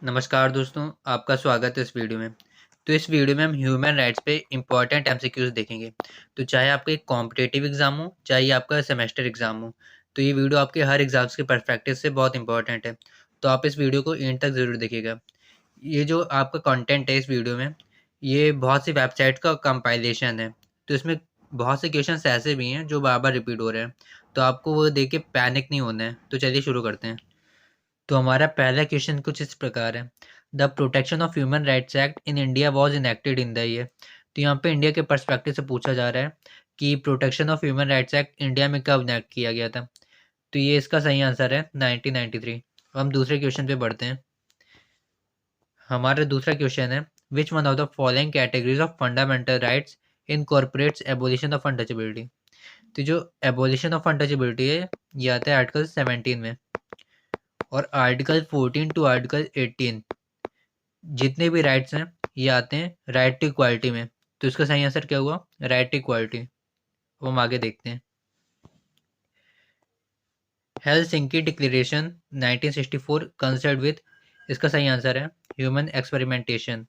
नमस्कार दोस्तों, आपका स्वागत है इस वीडियो में। तो इस वीडियो में हम ह्यूमन राइट्स पे इम्पोर्टेंट एमसीक्यूज़ देखेंगे। तो चाहे आपका एक कॉम्पिटिटिव एग्ज़ाम हो, चाहे ये आपका सेमेस्टर एग्ज़ाम हो, तो ये वीडियो आपके हर एग्ज़ाम्स के पर्सपेक्टिव से बहुत इम्पोर्टेंट है। तो आप इस वीडियो को एंड तक ज़रूर देखिएगा। ये जो आपका कंटेंट है इस वीडियो में, ये बहुत सी वेबसाइट का कंपाइलेशन है। तो इसमें बहुत से क्वेश्चंस ऐसे भी हैं जो बार-बार रिपीट हो रहे हैं। तो आपको वो देख के पैनिक नहीं होना है। तो चलिए शुरू करते हैं। तो हमारा पहला क्वेश्चन कुछ इस प्रकार है। The protection of human rights act in India was enacted in the year. तो यहाँ पे इंडिया के पर्सपेक्टिव से पूछा जा रहा है कि protection of human rights act India में कब इनेक्ट किया गया था। तो ये इसका सही आंसर है 1993। अब हम दूसरे क्वेश्चन पे बढ़ते हैं। हमारा दूसरा क्वेश्चन है, which one of the following categories of fundamental rights incorporates abolition of untouchability. तो जो एबोलिशन ऑफ अनटचेबिलिटी है ये आता है आर्टिकल 17 में, और आर्टिकल 14 टू आर्टिकल 18 जितने भी राइट्स हैं ये आते हैं राइट टू इक्वालिटी में। तो इसका सही आंसर क्या हुआ? Right to equality. वो हम आगे देखते हैं। हेलसिंकी डिक्लेरेशन 1964 कंसर्न विद, इसका सही आंसर है ह्यूमन एक्सपेरिमेंटेशन।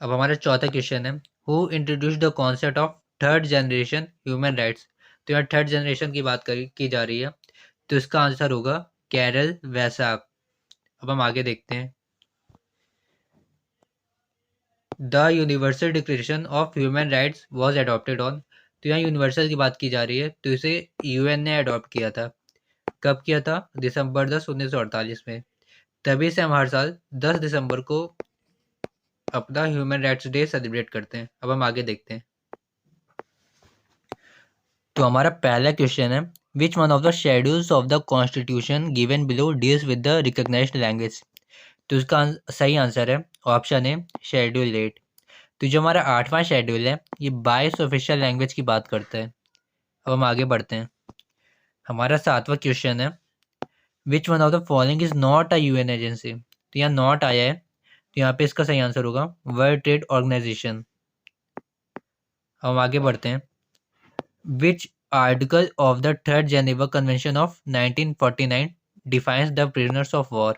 अब हमारा चौथा क्वेश्चन है, who introduce the concept of third generation human rights. तो यहाँ थर्ड जनरेशन की बात की जा रही है, तो इसका आंसर होगा कैरल वैसाक। अब हम आगे देखते हैं। The universal declaration of human rights was adopted on. तो यहाँ यूनिवर्सल की बात की जा रही है, तो इसे यूएन ने अडॉप्ट किया था। कब किया था? दिसंबर 10 1948 में। तभी से हम हर साल 10 दिसंबर को अपना ह्यूमन राइट्स डे सेलिब्रेट करते हैं। अब हम आगे देखते हैं। तो हमारा पहला क्वेश्चन है, which one of the schedules of the constitution given below deals with the recognised language. तो इसका सही आंसर है ऑप्शन ए शेड्यूल 8। तो जो हमारा 8वां शेड्यूल है ये 22 ऑफिशियल लैंग्वेज की बात करता है। अब हम आगे बढ़ते हैं। हमारा 7वां क्वेश्चन है, which one of the following is not a UN agency. तो यहाँ नॉट आया है, तो यहाँ पे इसका सही आंसर होगा वर्ल्ड ट्रेड ऑर्गेनाइजेशन। अब हम आगे बढ़ते हैं। विच article of the third Geneva convention of 1949 defines the prisoners of war.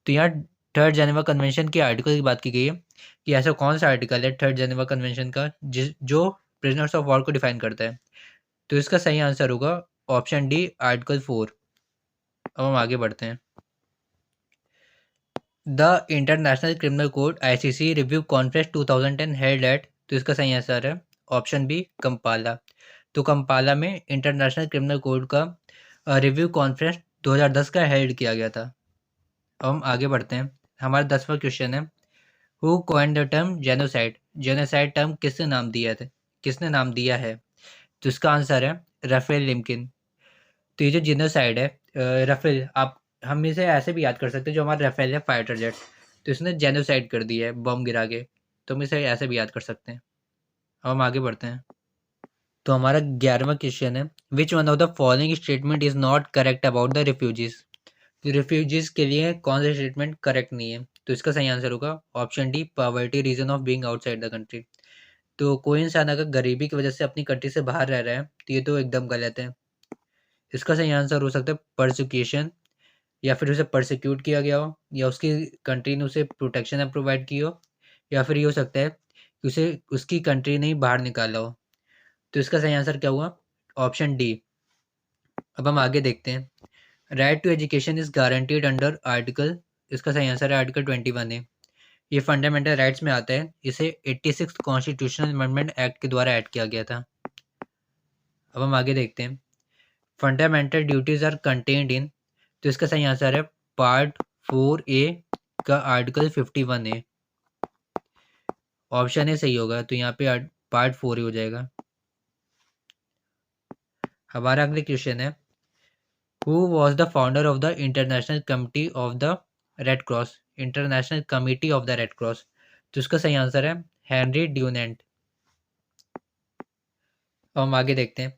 तो यहाँ थर्ड जेनेवा कन्वेंशन के आर्टिकल की बात की गई है कि ऐसा कौन सा आर्टिकल है थर्ड जेनेवा कन्वेंशन का जो प्रिजनर्स ऑफ वॉर को डिफाइन करता है। तो इसका सही आंसर होगा ऑप्शन डी आर्टिकल 4। अब हम आगे बढ़ते हैं। The international criminal court ICC review conference 2010 held at. तो इसका सही आंसर है ऑप्शन बी कंपाला। तो कंपाला में इंटरनेशनल क्रिमिनल कोर्ट का रिव्यू कॉन्फ्रेंस 2010 का हेल्ड किया गया था। अब हम आगे बढ़ते हैं। हमारा 10वां क्वेश्चन है, who coined the term genocide. Genocide term किसने नाम दिया है? तो इसका आंसर है राफेल लिम्किन। तो ये जो जेनोसाइड है, राफेल, आप हम इसे ऐसे भी याद कर सकते हैं, जो हमारा राफेल है फाइटर जेट, तो इसने जेनोसाइड कर दिया है बम गिरा के। तो हम इसे ऐसे भी याद कर सकते हैं। अब हम आगे बढ़ते हैं। तो हमारा 11वां क्वेश्चन है, which one of the following statement is not correct about the refugees. तो रिफ्यूजीज के लिए कौन सा स्टेटमेंट करेक्ट नहीं है? तो इसका सही आंसर होगा option D poverty reason of being outside the country. तो कोई इंसान अगर गरीबी की वजह से अपनी कंट्री से बाहर रह रहा है तो ये तो एकदम गलत है। इसका सही आंसर हो सकता है परसिक्यूशन, या फिर उसे परसिक्यूट किया गया हो, या उसकी कंट्री ने उसे प्रोटेक्शन प्रोवाइड की हो, या फिर ये हो सकता है कि उसे उसकी कंट्री ने ही बाहर निकाला हो। तो इसका सही आंसर क्या हुआ? Option D. अब हम आगे देखते हैं। Right to education is guaranteed under article, इसका सही आंसर है आर्टिकल 21 है। ये फंडामेंटल राइट्स में आता है। इसे 86 कॉन्स्टिट्यूशनल अमेंडमेंट एक्ट के द्वारा ऐड किया गया था। अब हम आगे देखते हैं। Fundamental duties are contained in, तो इसका सही आंसर है पार्ट 4A का आर्टिकल 51 है। ऑप्शन ए सही होगा, तो यहाँ पे पार्ट 4 ही हो जाएगा। हमारा अगले क्वेश्चन है, who was the founder of the international committee of the red cross. International committee of the red cross, तो इसका सही आंसर है हेनरी ड्यूनेंट। अब हम आगे देखते हैं।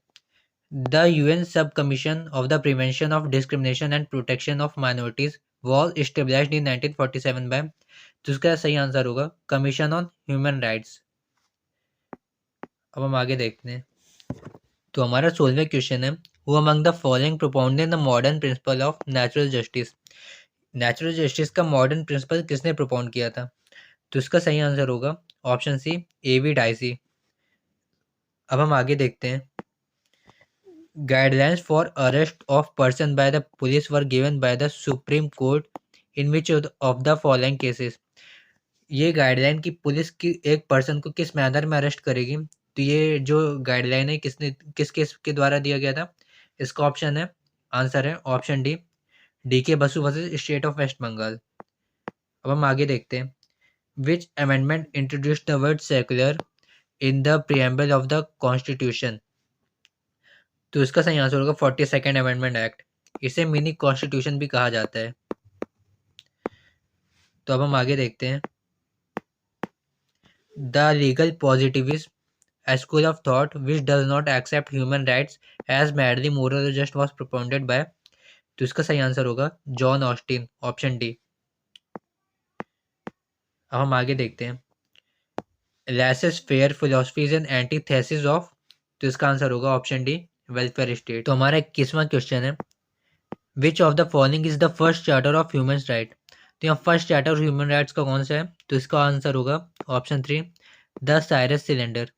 The UN sub commission of the prevention of discrimination and protection of minorities was established in 1947 by, तो इसका सही आंसर होगा कमीशन ऑन ह्यूमन राइट्स। अब हम आगे देखते हैं। तो हमारा 16वां क्वेश्चन है, who among the following propounded the modern principle of natural justice. Natural justice का मॉडर्न प्रिंसिपल किसने प्रोपाउंड किया था? तो इसका सही आंसर होगा ऑप्शन सी, एवी डाइसी। अब हम आगे देखते हैं। Guidelines for arrest of person by the police were given by the supreme court in which of the following cases. ये गाइडलाइन की पुलिस की एक पर्सन को किस मैनर में अरेस्ट करेगी, तो ये जो गाइडलाइन है किसने किस केस के द्वारा दिया गया था? इसका ऑप्शन है, आंसर है option D, D K Basu versus state of West Bengal. अब हम आगे देखते हैं। Which amendment introduced the word secular in the preamble of the constitution. तो इसका सही आंसर होगा 42nd अमेंडमेंट एक्ट। इसे मिनी कॉन्स्टिट्यूशन भी कहा जाता है। तो अब हम आगे देखते हैं। The legal positivism, a school of thought which does not accept human rights as merely moral or just, was propounded by। तो इसका सही आंसर होगा जॉन ऑस्टिन, ऑप्शन डी। अब हम आगे देखते हैं। Laces fair philosophies and antithesis of. तो इसका आंसर होगा ऑप्शन डी, वेलफेयर स्टेट। तो हमारा 21वां क्वेश्चन है। Which of the following is the first charter of human right. तो यहाँ first charter of human rights का कौन सा है? तो इसका आंसर होगा ऑप्शन 3, द साइरस सिलेंडर।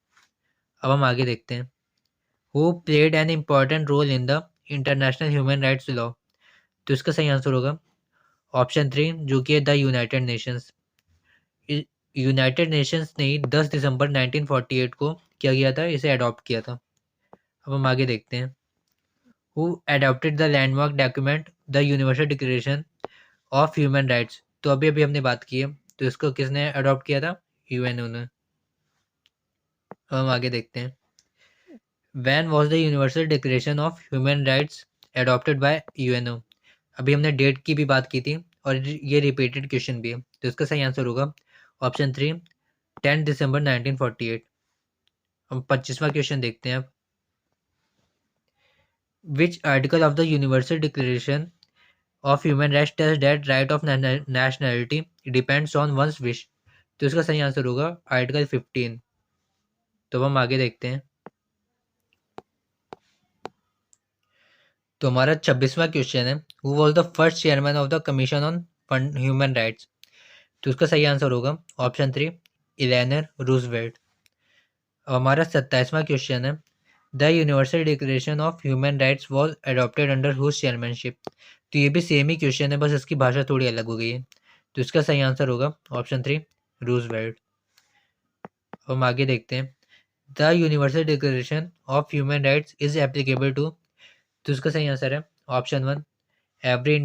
अब हम आगे देखते हैं। Who played an important role in the international human rights law. तो इसका सही आंसर होगा ऑप्शन 3, जो कि है the United Nations. United Nations ने 10 दिसंबर 1948 को क्या किया था? इसे अडॉप्ट किया था। अब हम आगे देखते हैं। Who adopted the landmark document the universal declaration of human rights. तो अभी अभी हमने बात की है, तो इसको किसने अडॉप्ट किया था? यूएनओ ने। अब हम आगे देखते हैं। When was the Universal Declaration of Human Rights adopted by UNO। अभी हमने डेट की भी बात की थी और ये रिपीटेड क्वेश्चन भी है, तो इसका सही आंसर होगा ऑप्शन 3, 10 दिसंबर 1948। हम 25वां क्वेश्चन देखते हैं अब। Which article of the universal declaration of human rights tells that right of nationality depends on one's wish. तो इसका सही आंसर होगा आर्टिकल 15। तो हम आगे देखते हैं। तो हमारा 26वां क्वेश्चन है। Who was the first chairman of the commission on human rights. तो उसका सही आंसर होगा ऑप्शन 3, इलेनर रूजवेल्ट। अब हमारा 27वां क्वेश्चन है। The universal declaration of human rights was adopted under whose chairmanship. तो ये भी सेम ही क्वेश्चन है, बस इसकी भाषा थोड़ी अलग हो गई है। तो इसका सही आंसर होगा ऑप्शन 3, रूजवेल्ट। अब हम आगे देखते हैं। The universal declaration of human rights is applicable to. तो इसका सही आंसर है option 1, every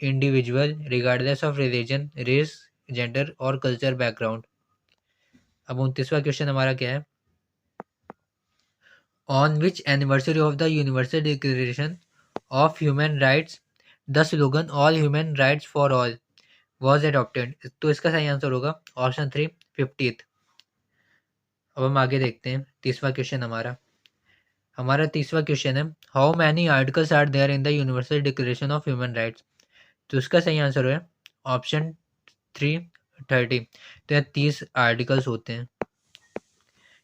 individual regardless of religion, race, gender और कल्चर बैकग्राउंड। अब 29वां क्वेश्चन हमारा क्या है। On which anniversary of the universal declaration of human rights the slogan all human rights for all was adopted. तो इसका सही आंसर होगा ऑप्शन 3, 50th। अब हम आगे देखते हैं। 30वां क्वेश्चन हमारा 30वां क्वेश्चन है। How many articles are there in the universal declaration of human rights. तो इसका सही आंसर है ऑप्शन 3, 30। तो यहाँ 30 आर्टिकल्स होते हैं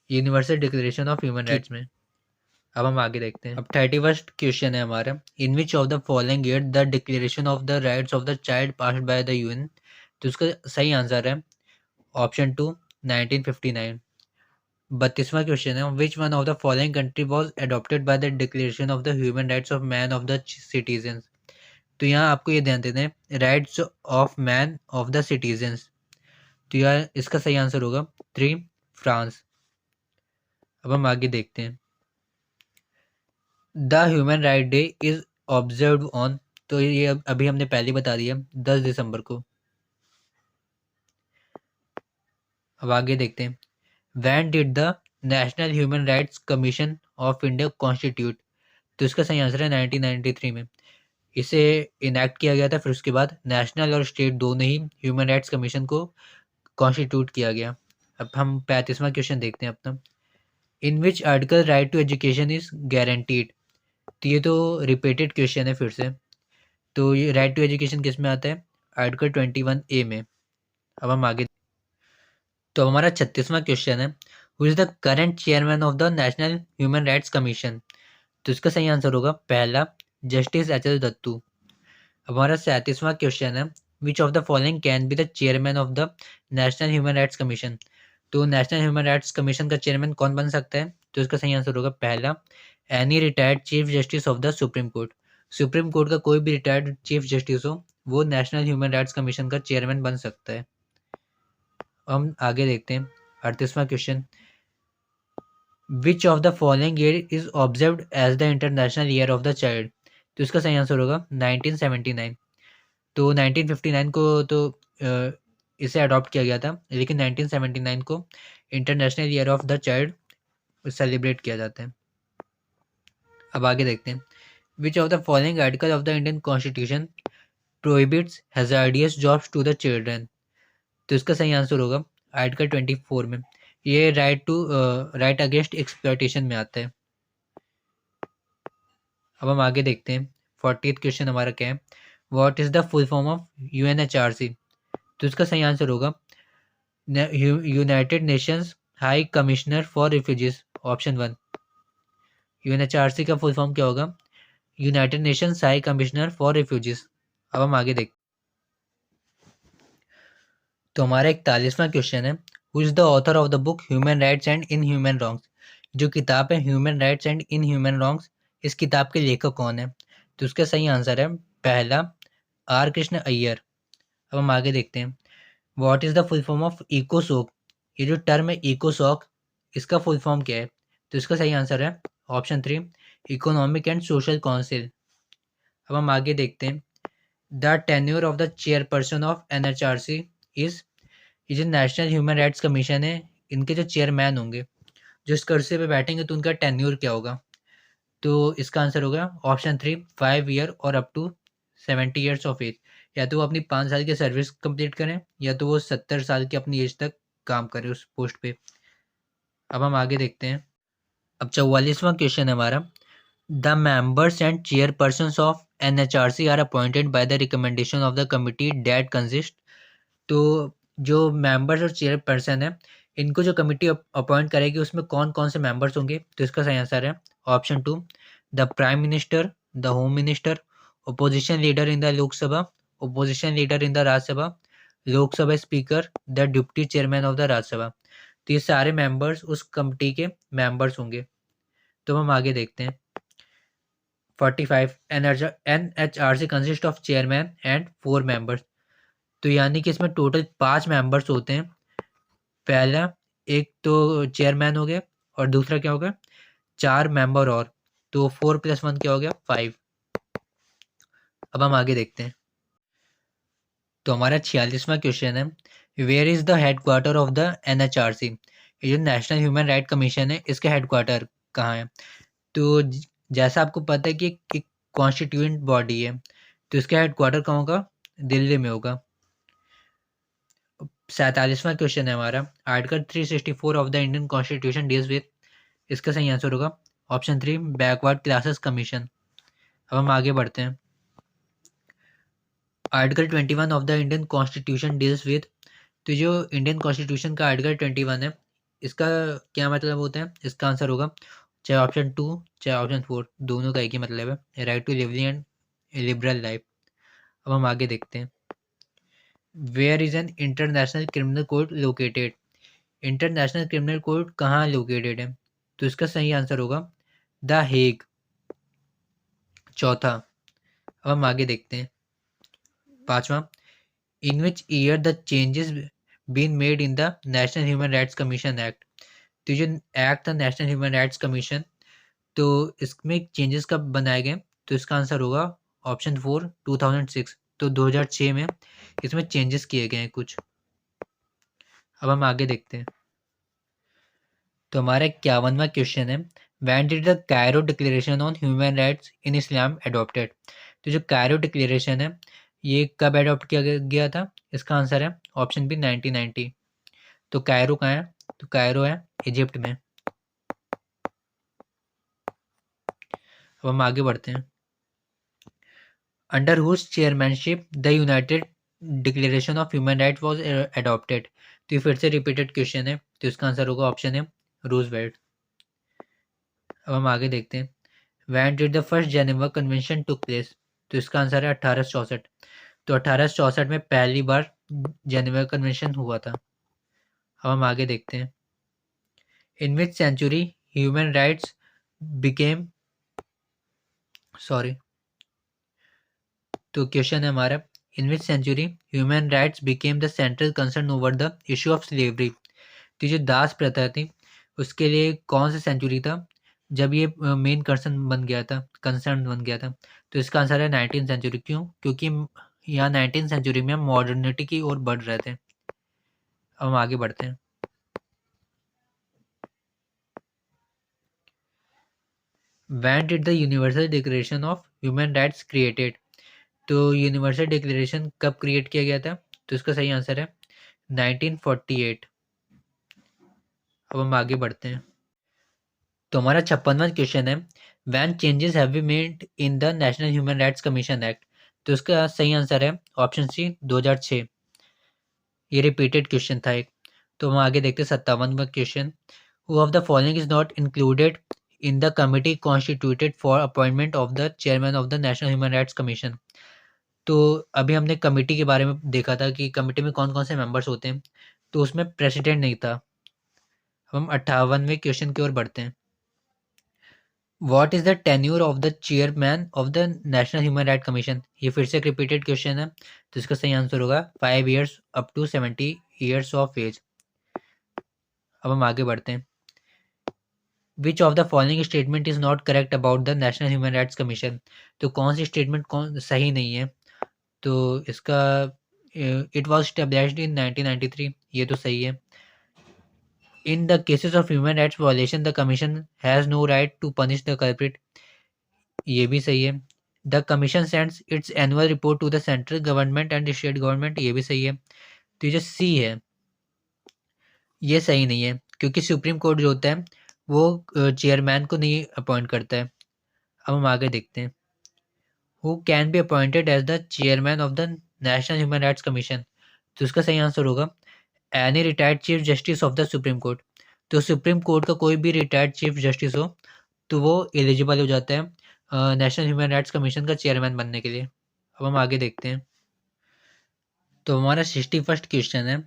universal declaration of human rights में। अब हम आगे देखते हैं। अब 31st क्वेश्चन है हमारा। In which of the following year the declaration of the rights of the child passed by the UN. तो इसका सही आंसर है ऑप्शन 2, 1959। 32वां क्वेश्चन है। Which one of the following country was adopted by the declaration of the human rights of man of the citizen. तो यहाँ आपको ये ध्यान देना है, rights of man of the citizens. तो यार इसका सही आंसर होगा 3, फ्रांस। अब हम आगे देखते हैं। The human right day is observe on. तो ये अभी हमने पहले बता दिया 10 दिसंबर को। अब आगे देखते हैं। When did the national human rights commission of India constitute. तो इसका सही आंसर है 1993 में इसे इनैक्ट किया गया था। फिर उसके बाद नेशनल और स्टेट दोनों ही ह्यूमन राइट्स कमीशन को कॉन्स्टिट्यूट किया गया। अब हम 35वां क्वेश्चन देखते हैं अपना। In which article right to education is guaranteed. तो ये तो रिपीटेड क्वेश्चन है फिर से। तो ये राइट टू एजुकेशन किस में आता है? आर्टिकल 21A में। अब हम आगे। तो हमारा 36वां क्वेश्चन है। Who is the current chairman of the national human rights commission. तो इसका सही आंसर होगा पहला जस्टिस एच एस दत्तू। अब हमारा 37वां क्वेश्चन है, which of the following can be the chairman of the national human rights commission. तो नेशनल ह्यूमन राइट्स कमीशन का चेयरमैन कौन बन सकता है? तो इसका सही आंसर होगा पहला any retired chief justice of the supreme court. Supreme court का कोई भी रिटायर्ड चीफ जस्टिस हो वो नेशनल ह्यूमन राइट्स कमीशन का चेयरमैन बन सकता है। हम आगे देखते हैं 38वां question, which of the following year is observed as the international year of the child. तो इसका सही आंसर होगा 1979। तो 1959 को तो इसे अडॉप्ट किया गया था, लेकिन 1979 को international year of the child celebrate किया जाता है। अब आगे देखते हैं, which of the following article of the Indian constitution prohibits hazardous jobs to the children. तो इसका सही आंसर होगा आर्टिकल 24 में, ये राइट अगेंस्ट एक्सप्लॉयटेशन में आता है। अब हम आगे देखते हैं 40th क्वेश्चन हमारा क्या है, what is the full form of UNHRC. तो इसका सही आंसर होगा United Nations high commissioner for refugees, option 1। UNHRC का फुल फॉर्म क्या होगा? United Nations high commissioner for refugees. अब हम आगे देखते, तो हमारा 41वां क्वेश्चन है, who is the author of the book human rights and in human wrongs. जो किताब है human rights and in human wrongs, इस किताब के लेखक कौन है? तो इसका सही आंसर है पहला आर कृष्ण अय्यर। अब हम आगे देखते हैं, what is the full form of इकोसोक। ये जो टर्म है इकोसॉक, इसका फुल फॉर्म क्या है? तो इसका सही आंसर है option 3 economic and social council. अब हम आगे देखते हैं, the tenure of the chairperson of NHRC is, ये जो नेशनल ह्यूमन राइट्स कमीशन है, इनके जो चेयरमैन होंगे जो इस कुर्सी पे बैठेंगे, तो उनका टेन्योर क्या होगा? तो इसका आंसर होगा ऑप्शन 3 5 ईयर और up to 70 years of age. या तो वो अपनी 5 साल की सर्विस कंप्लीट करें, या तो वो 70 साल की अपनी एज तक काम करें उस पोस्ट पे। अब हम आगे देखते हैं, अब 44वां क्वेश्चन है हमारा, the members and chairperson of NHRC are appointed by the recommendation of the committee that consist. तो जो मेंबर्स और चेयरपर्सन है, इनको जो कमिटी अपॉइंट करेगी उसमें कौन कौन से मेंबर्स होंगे? तो इसका सही आंसर है option 2 the prime minister, the home minister, opposition leader in the Lok Sabha, opposition leader in the Rajya Sabha, Lok Sabha speaker, the deputy chairman of the Rajya Sabha. तो ये सारे मेंबर्स उस कमिटी के मेंबर्स होंगे। तो हम आगे देखते हैं 45 NHRC consist of chairman and 4 members. तो यानी कि इसमें टोटल 5 मेंबर्स होते हैं। पहला एक तो चेयरमैन हो गया, और दूसरा क्या होगा 4 मेंबर, और तो 4 + 1 क्या हो गया 5। अब हम आगे देखते हैं, तो हमारा 46वां क्वेश्चन है, where is the headquarter of the NHRC. ये जो नेशनल ह्यूमन राइट कमीशन है, इसका हेडक्वार्टर कहाँ है? तो जैसा आपको पता है कि एक कॉन्स्टिट्यूएंट बॉडी है, तो इसका हेडक्वार्टर कहाँ होगा? दिल्ली में होगा। 47वां क्वेश्चन है हमारा, article 364 of the Indian constitution deals with, इसका सही आंसर होगा ऑप्शन 3 बैकवर्ड क्लासेस कमीशन। अब हम आगे बढ़ते हैं, article 21 of the Indian constitution deals with. तो जो इंडियन कॉन्स्टिट्यूशन का आर्टिकल 21 है, इसका क्या मतलब होता है? इसका आंसर होगा चाहे ऑप्शन 2 चाहे ऑप्शन 4, दोनों का एक ही मतलब है, right to lively and liberal life. अब हम आगे देखते हैं, where is an international criminal court located. International criminal court कहाँ लोकेटेड है? तो इसका सही आंसर होगा द हेग, चौथा। अब हम आगे देखते हैं, पांचवा, in which year the changes been made in the national human rights commission act. तो जो एक्ट था नेशनल ह्यूमन राइट्स कमीशन, तो इसमें चेंजेस कब बनाए गए? तो इसका आंसर होगा ऑप्शन 4 2006। तो 2006 में इसमें चेंजेस किए गए हैं कुछ। अब हम आगे देखते हैं, तो हमारा 51वां क्वेश्चन है, when did the Cairo declaration on human rights in Islam adopted. तो जो कायरो डिक्लेरेशन है, ये कब एडॉप्ट किया गया था? इसका आंसर है ऑप्शन बी 1990। तो कायरो कहाँ है? तो कायरो है इजिप्ट में। अब हम आगे बढ़ते हैं, under whose chairmanship the united declaration of human right was adopted. तो ये फिर से रिपीटेड क्वेश्चन है, तो इसका आंसर होगा ऑप्शन है रूजवेल्ट। अब हम आगे देखते हैं, when did the first Geneva convention took place? तो इसका आंसर है 1864। तो 1864 में पहली बार जेनेवा कन्वेंशन हुआ था। अब हम आगे देखते हैं। In which century human rights became sorry तो क्वेश्चन है हमारा, in which century human rights became the central concern over the issue of slavery? तो जो दास प्रथा थी उसके लिए कौन सा सेंचुरी था जब ये मेन कंसर्न बन गया था? तो इसका आंसर है 19th सेंचुरी। क्यों? क्योंकि यहाँ 19th सेंचुरी में हम मॉडर्निटी की ओर बढ़ रहे थे। अब हम आगे बढ़ते हैं। When did the universal declaration of human rights created? तो यूनिवर्सल डिक्लेरेशन कब क्रिएट किया गया था? तो इसका सही आंसर है 1948। अब हम आगे बढ़ते हैं। तो हमारा 56वां क्वेश्चन है, when changes have been made in the national human rights commission act? तो इसका सही आंसर है ऑप्शन सी 2006। ये रिपीटेड क्वेश्चन था एक। तो हम आगे देखते हैं 57वां question, who of the following is not included in the committee constituted for appointment of the chairman of the national human rights commission? तो अभी हमने कमिटी के बारे में देखा था कि कमिटी में कौन कौन से मेंबर्स होते हैं, तो उसमें प्रेसिडेंट नहीं था। हम 58वें क्वेश्चन की ओर बढ़ते हैं। What is the tenure of the chairman of the national human right commission? ये फिर से एक रिपीटेड क्वेश्चन है, तो इसका सही आंसर होगा 5 years up to 70 years of age. अब हम आगे बढ़ते हैं। Which of the following statement is not correct about the national human rights commission? तो कौन सी स्टेटमेंट कौन सही नहीं है? तो इसका इट वॉज स्टेब्लिश्ड इन 1993, ये तो सही है। In the cases of human rights violation the commission has no right to punish the culprit, ये भी सही है। The commission sends its annual report to the central government and state government, ये भी सही है। तो ये जो सी है ये सही नहीं है, क्योंकि सुप्रीम कोर्ट जो होता है वो चेयरमैन को नहीं अपॉइंट करता है। अब हम आगे देखते हैं। Who can be appointed as the chairman of the national human rights commission? तो इसका सही आंसर होगा any retired chief justice of the supreme court. तो सुप्रीम कोर्ट का कोई भी रिटायर्ड चीफ जस्टिस हो तो वो एलिजिबल हो जाता है नेशनल ह्यूमन राइट्स कमीशन का चेयरमैन बनने के लिए। अब हम आगे देखते हैं। तो हमारा 61st क्वेश्चन है,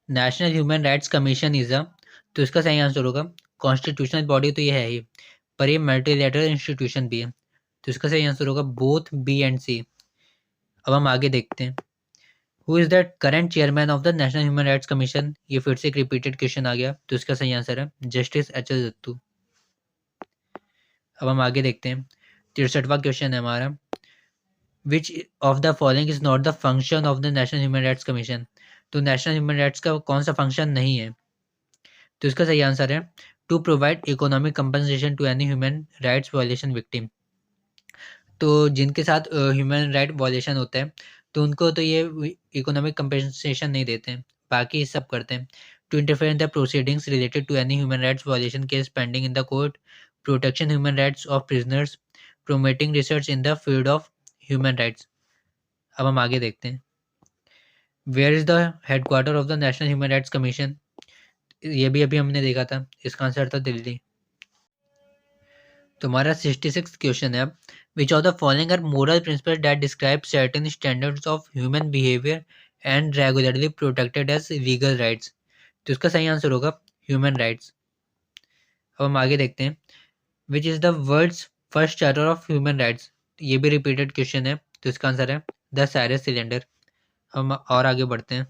national human rights commission is a, तो इसका सही आंसर होगा कॉन्स्टिट्यूशनल बॉडी, तो ये है ही, पर ये मल्टीलेटरल इंस्टीट्यूशन भी है। तो इसका सही आंसर होगा बोथ बी एंड सी। अब हम आगे देखते हैं। Who is the current chairman of the national human rights commission? ये फिर से एक रिपीटेड क्वेश्चन आ गया, तो इसका सही आंसर है जस्टिस एच एस दत्तू। अब हम आगे देखते हैं। 63वां क्वेश्चन है हमारा, विच of the following is not the function of the national human rights commission? तो नेशनल ह्यूमन राइट्स का कौन सा फंक्शन नहीं है? तो इसका सही आंसर है to provide economic compensation to any human rights violation victim. तो जिनके साथ ह्यूमन राइट वायलेशन होता है तो उनको तो ये इकोनॉमिक कंपनसेशन नहीं देते हैं, बाकी सब करते हैं। To interfere in the proceedings related to any human rights violation case pending in the court, protection human rights of prisoners, promoting research in the field of human rights. अब हम आगे देखते हैं। Where is the headquarter of the national human rights commission? ये भी अभी हमने देखा था, इसका आंसर था दिल्ली। तुम्हारा 66 क्वेश्चन है, which of the following are moral principle that describe certain standards of human behaviour and regularly protected as legal rights? तो इसका सही आंसर होगा ह्यूमन राइट्स। अब हम आगे देखते हैं। Which is the world's first charter of human rights? ये भी रिपीटेड क्वेश्चन है, तो इसका आंसर है द साइरस सिलेंडर। हम और आगे बढ़ते हैं।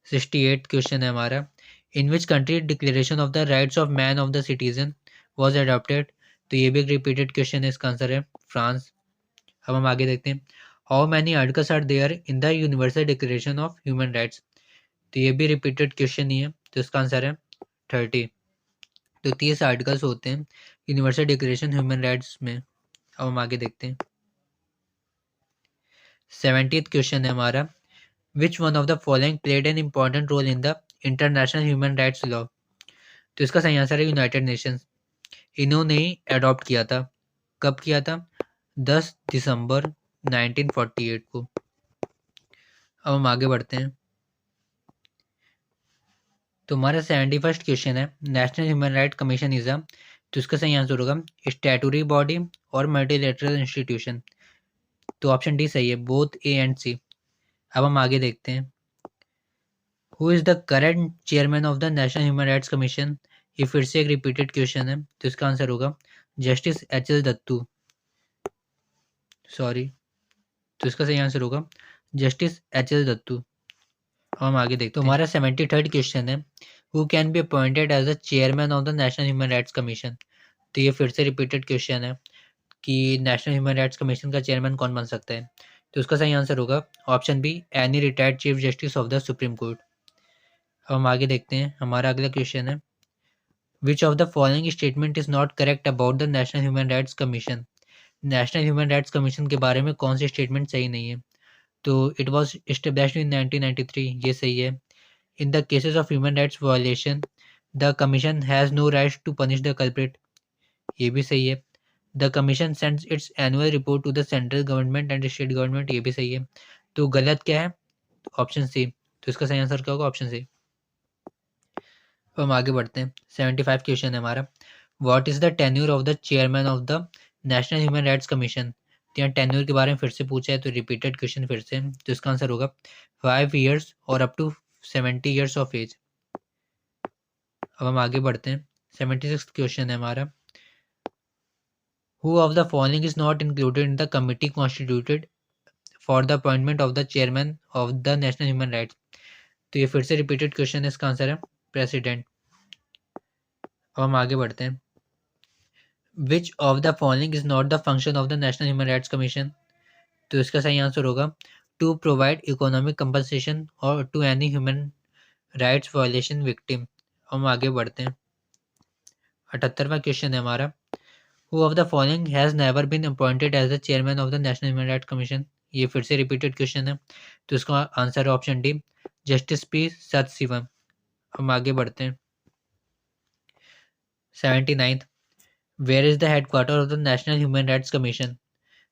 68 क्वेश्चन है हमारा, in which country declaration of the rights of man of the citizen was adopted? तो ये भी एक रिपीटेड क्वेश्चन है, इसका आंसर है फ्रांस। अब हम आगे देखते हैं। How many articles are there in the universal declaration of human rights? तो ये भी रिपीटेड क्वेश्चन ही है, तो इसका आंसर है 30। तो 30 आर्टिकल्स होते हैं यूनिवर्सल डिक्लेरेशन ह्यूमन राइट्स में। अब हम आगे देखते हैं। 70th क्वेश्चन है हमारा, which one of the following played an important role in the international human rights law? तो इसका सही आंसर है यूनाइटेड नेशंस। इन्होंने ही अडॉप्ट किया था। कब किया था? 10 दिसंबर 1948 को। अब हम आगे बढ़ते हैं। तो हमारा 71st क्वेश्चन है, national human right commission is a, तो इसका सही आंसर होगा स्टैट्यूटरी बॉडी और मल्टीलेटरल इंस्टीट्यूशन। तो ऑप्शन डी सही है, बोथ ए एंड सी। अब हम आगे देखते हैं, who is the current chairman of the national human rights commission. ये फिर से एक रिपीटेड क्वेश्चन है, तो इसका आंसर होगा justice H L Dattu, sorry. तो इसका सही आंसर होगा जस्टिस एच एल दत्तू। अब हम आगे देखते हैं, तो हमारा 73rd क्वेश्चन है, who can be appointed as the chairman of the national human rights commission. तो ये फिर से रिपीटेड क्वेश्चन है कि नेशनल ह्यूमन राइट्स कमीशन का चेयरमैन कौन बन सकता है। तो उसका सही आंसर होगा option B, any retired chief justice of the supreme court. अब हम आगे देखते हैं, हमारा अगला क्वेश्चन है, which of the following statement is not correct about the national human rights commission. National human rights commission के बारे में कौन सी स्टेटमेंट सही नहीं है। तो इट वॉज एस्टेब्लिश्ड इन 1993, ये सही है। In the cases of human rights violation the commission has no rights to punish the culprit, ये भी सही है। The commission sends its annual report to the central government and state government, ये भी सही है। तो गलत क्या है, ऑप्शन सी। तो इसका सही आंसर क्या होगा, ऑप्शन सी। तो हम आगे बढ़ते हैं, 75 क्वेश्चन है हमारा, what is the tenure of the chairman of the national human rights commission. तो यहाँ टेन्योर के बारे में फिर से पूछा है, तो रिपीटेड क्वेश्चन फिर से, तो इसका आंसर होगा 5 ईयर्स और up to 70 years of age. अब हम आगे बढ़ते हैं, 76 क्वेश्चन है हमारा, who of the following is not included in the committee constituted for the appointment of the chairman of the national human rights. तो ये फिर से रिपीटेड क्वेश्चन है, इसका आंसर है प्रेसिडेंट। अब हम आगे बढ़ते हैं, which of the following is not the function of the national human rights commission. तो इसका सही आंसर होगा टू प्रोवाइड इकोनॉमिक कंपनसेशन और to any human rights violation victim. हम आगे बढ़ते हैं, 78वां क्वेश्चन है हमारा, who of the following has never been appointed as the chairman of the national human rights commission. ये फिर से रिपीटेड क्वेश्चन है, तो इसका आंसर है option D, justice P Sadashivam. हम आगे बढ़ते हैं, 79th, where is the headquarter of the national human rights commission.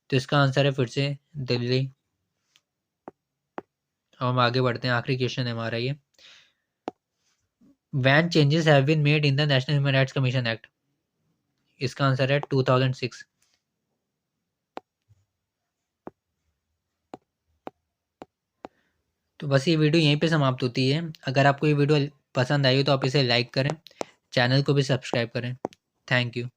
तो इसका आंसर है फिर से दिल्ली। अब हम आगे बढ़ते हैं, आखिरी क्वेश्चन है हमारा ये, when changes have been made in the national human rights commission act. इसका आंसर है 2006। तो बस ये वीडियो यहीं पे समाप्त होती है। अगर आपको ये वीडियो पसंद आई हो तो आप इसे लाइक करें, चैनल को भी सब्सक्राइब करें। Thank you.